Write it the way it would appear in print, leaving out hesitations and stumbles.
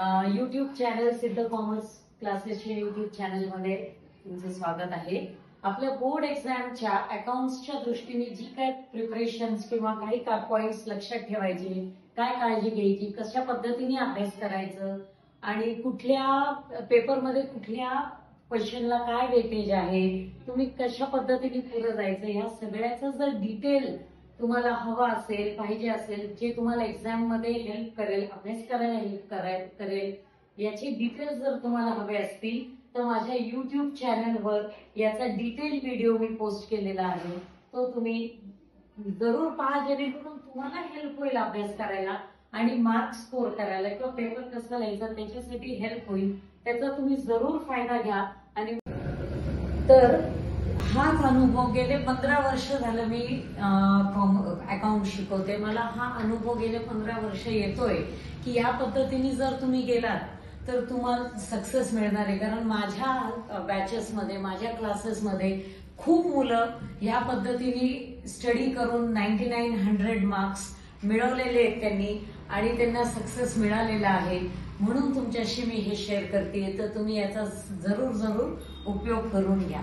YouTube channel सिद्ध commerce क्लासेसच्या YouTube चॅनलमध्ये तुमचं स्वागत आहे. आपल्या बोर्ड एक्झामच्या अकाउंट्सच्या दृष्टीने जी काय प्रिपरेशन्स किंवा काही पॉइंट्स लक्षात ठेवायचे, काय काळजी घ्यायची, कशा पद्धतीने अभ्यास करायचं आणि कुठल्या पेपरमध्ये कुठल्या क्वेश्चनला काय वेटेज आहे, तुम्ही कशा पद्धतीने पुढे जायचं, ह्या सगळ्याचं जर डिटेल तुम्हाला हवा असेल, पाहिजे असेल, जे तुम्हाला एक्झाम मध्ये हेल्प करेल, अभ्यास करायला हेल्प करेल, याची डिटेल्स जर तुम्हाला हवे असतील तर माझ्या युट्यूब चॅनलवर याचा डिटेल व्हिडिओ मी पोस्ट केलेला आहे. तो तुम्ही जरूर पहा, जेणेकरून तुम्हाला हेल्प होईल अभ्यास करायला आणि मार्क स्कोर करायला किंवा पेपर कसा लिहायचा त्याच्यासाठी हेल्प होईल. त्याचा तुम्ही जरूर फायदा घ्या. आणि तर हाच अनुभव गेले 15 वर्ष झालं मी अकाउंट शिकवते. मला हा अनुभव गेले 15 वर्ष येतोय की या पद्धतीने जर तुम्ही गेलात तर तुम्हाला सक्सेस मिळणार आहे. कारण माझ्या बॅचेसमध्ये, माझ्या क्लासेसमध्ये खूप मुलं ह्या पद्धतीने स्टडी करून 99-100 मार्क्स मिळवलेले आहेत त्यांनी आणि त्यांना सक्सेस मिळालेला आहे. म्हणून तुमच्याशी मी हे शेअर करते, तर तुम्ही याचा जरूर उपयोग करून घ्या.